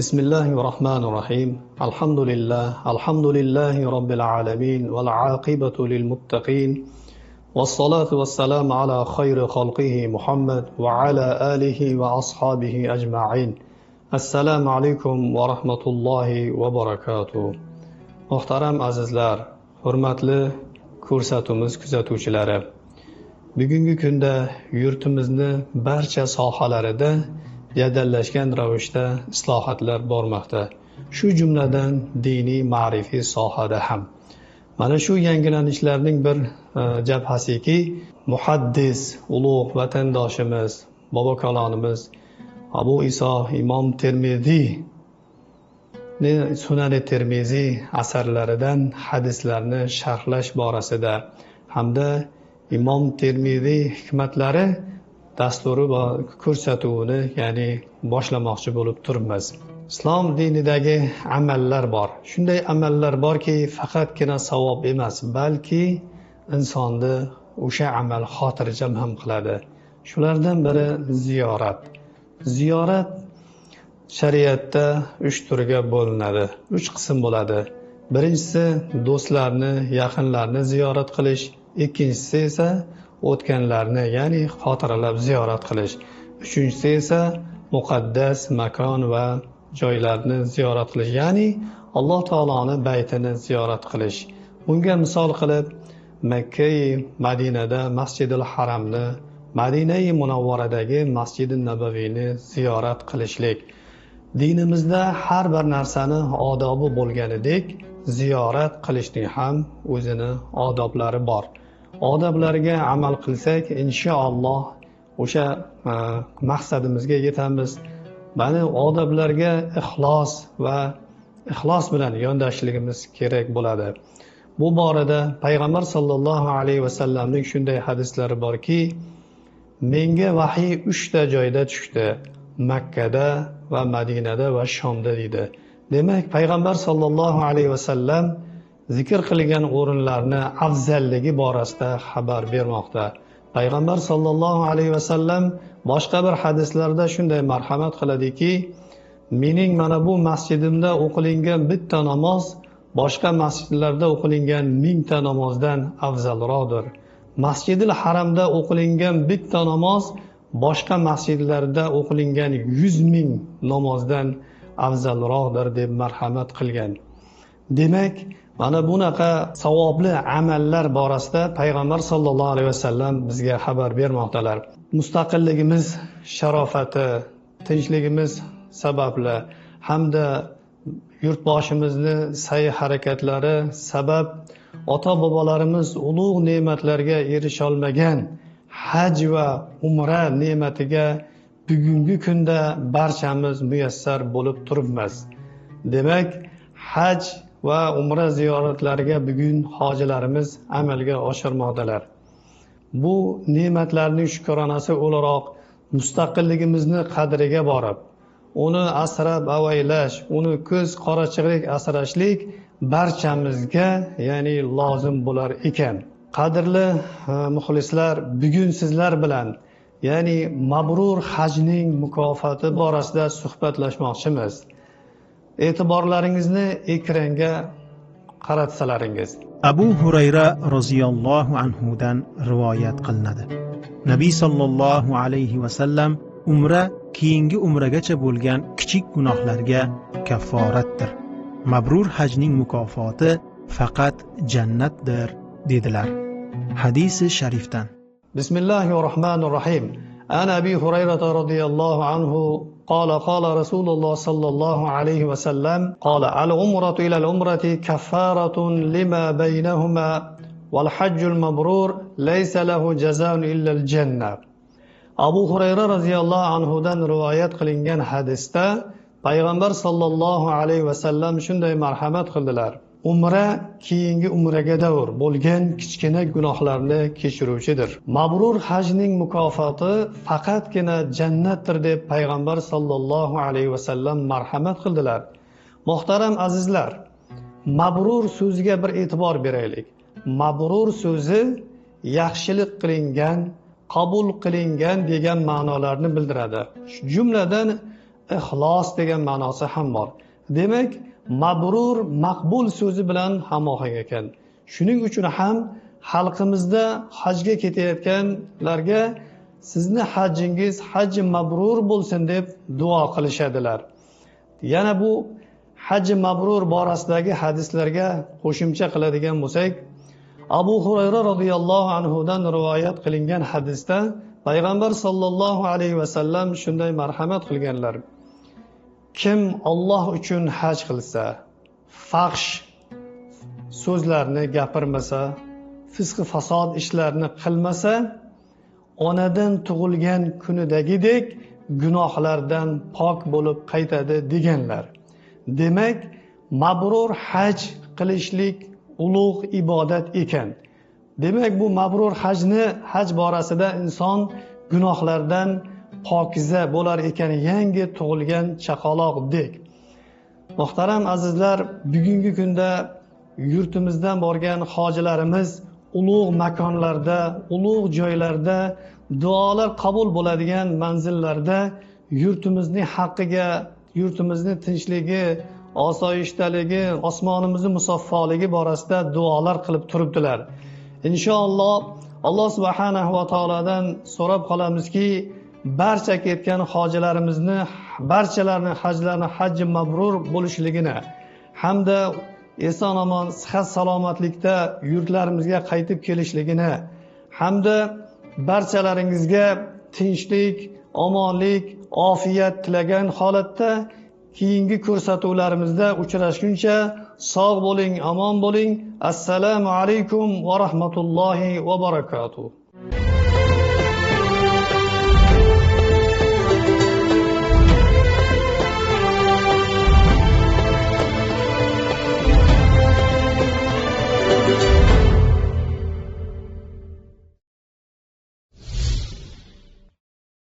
بسم الله الرحمن الرحيم الحمد لله رب العالمين والعاقبة للمتقين والصلاة والسلام على خير خلقه محمد وعلى آله وأصحابه أجمعين السلام عليكم ورحمة الله وبركاته Muhtaram azizlar, hurmatli ko'rsatuvimiz kuzatuvchilari. Bugungi kunda yurtimizni barcha sohalarida jadallashgan ravishda islohotlar bormoqda. Shu jumladan diniy ma'rifiy sohada ham. Mana shu yangilanishlarning bir jabhasiki muhaddis, ulug' vatandoshimiz, bobokalonimiz Abu Iso Imom Termiziy Sunan-i Termiziy asarlaridan hadislarni sharhlash borasida hamda Imom Termiziy hikmatlari dasturi va ko'rsatuvini, ya'ni boshlamoqchi bo'lib turibmiz. Islom dinidagi amallar bor. Shunday amallar borki, faqatgina savob emas, balki insonni o'sha amal xotirjam ham qiladi. Shulardan biri ziyorat. Ziyorat shariatda 3 turga bo'linadi. 3 qism bo'ladi. Birinchisi do'stlarni, yaqinlarni ziyorat qilish, ikkinchisi esa o'tganlarni, ya'ni xotiralab ziyorat qilish. Uchinchisi esa muqaddas makon va joylarni ziyorat qilish, ya'ni Alloh taoloning baytini ziyorat qilish. Bunga misol qilib Makka Madinada Masjidil Haramni, Madina Munavvaradagi Masjidin Nabaviyni ziyorat qilishlik. Dinimizda har bir narsani odobi bo'lganidek, ziyorat qilishning ham o'zini odoblari bor. Odoblarga amal qilsak, inshaalloh o'sha maqsadimizga yetamiz. Mana odoblarga ixlos bilan yondashishligimiz kerak bo'ladi. Bu borada payg'ambar sollallohu alayhi vasallamning shunday hadislari borki, menga vahiy 3 ta joyda tushdi: Makkada va Madinada va Shomda deydi. Demak, payg'ambar sollallohu alayhi vasallam zikr qilgan o'rinlarni afzalligi borasida xabar bermoqda. Payg'ambar sollallohu alayhi vasallam boshqa bir hadislarda shunday marhamat qiladiki, mening mana bu masjidimda o'qilingan bitta namoz boshqa masjidlarda o'qilingan 1000 ta namozdan afzalroqdir. Masjidil Haramda o'qilingan bitta namoz boshqa masjidlarda o'qilingan 100,000 namozdan afzalroqdir deb marhamat qilgan. Demak, mana bunaqa savobli amallar borasida payg'ambar sollallohu alayhi vasallam bizga xabar bermoqdalar. Mustaqilligimiz sharofati, tinchligimiz sababli hamda yurtboshimizni sa'y harakatlari sabab ota-bobolarimiz ulug' ne'matlarga erisha olmagan haj va umra ne'matiga bugungi kunda barchamiz muyassar bo'lib turibmiz. Demak, haj va umra ziyoratlariga bugun hojilarimiz amalga oshirmoqdalar. Bu ne'matlarning shukronasi o'laroq mustaqilligimizni qadriga borib, uni asrab avaylash, uni ko'z qorachig'lik asrashlik barchamizga, ya'ni lozim bo'lar ekan. Qadrli muxlislar, bugun sizlar bilan, ya'ni mabrur hajning mukofoti borasida suhbatlashmoqchimiz. E'tiborlaringizni ekranga qaratsalaringiz. Abu Hurayra roziyallohu anhu dan rivoyat qilinadi. Nabiy sallallohu alayhi vasallam umra keyingi umragacha bo'lgan kichik gunohlarga kafforatdir. Mabrur hajning mukofoti faqat jannatdir dedilar. Hadisi sharifdan. Bismillahirrohmanirrohim. Ana Abi Hurayra radhiyallohu anhu قال رسول الله صلى الله عليه وسلم قال العمرة إلى العمرة كفارة لما بينهما والحج المبرور ليس له جزاء إلا الجنة. Abu Hurayra radhiyallohu anhu dan rivoyat qilingan hadisda payg'ambar sollallohu alayhi vasallam shunday marhamat qildilar: umra keyingi umraga davr bo'lgan kichkina gunohlarni kechiruvchidir. Mabrur hajning mukofoti faqatgina jannatdir deb payg'ambar sollallohu alayhi vasallam marhamat qildilar. Muhtaram azizlar, mabrur so'ziga bir e'tibor beraylik. Mabrur so'zi yaxshilik qilingan, qabul qilingan degan ma'nolarni bildiradi. Jumladan ixlos degan ma'nosi ham bor. Demak, mabrur maqbul so'zi bilan hamohang ekan. Shuning uchun ham xalqimizda hajga ketayotganlarga sizni hajjingiz hajji mabrur bo'lsin deb duo qilishadilar. Yana bu hajji mabrur borasidagi hadislarga qo'shimcha qiladigan bo'lsak, Abu Hurayra radhiyallohu anhudan rivoyat qilingan hadisda payg'ambar sollallohu alayhi vasallam shunday marhamat qilganlar: kim Alloh uchun haj qilsa, fahsh so'zlarni gapirmasa, fisq fasod ishlarni qilmasa, onadan tug'ilgan kunidagidek gunohlardan pok bo'lib qaytadi deganlar. Demak, mabrur haj qilishlik ulug' ibodat ekan. Demak, bu mabrur haj borasida inson gunohlardan pokiza bo'lar ekan, yangi tug'ilgan chaqaloqdek. Muhtaram azizlar, bugungi kunda yurtimizdan borgan hojilarimiz ulug' makonlarda, ulug' joylarda, duolar qabul bo'ladigan manzillarda yurtimizning haqqiga, yurtimizning tinchligi, osoyishtaligi, osmonimizning musaffoligi borasida duolar qilib turibdilar. Inshaalloh Alloh subhanahu va taolodan so'rab qolamizki, barcha ketgan hojilarimizni, barchalarning hajlarini hajji mabrur bo'lishligini hamda eson omon sihat salomatlikda yurtlarimizga qaytib kelishligini hamda barchalaringizga tinchlik, omonlik, ofiyat tilagan holatda keyingi ko'rsatuvlarimizda uchrashguncha sog' bo'ling, omon bo'ling. Assalomu alaykum va rahmatullohi va barakatuh.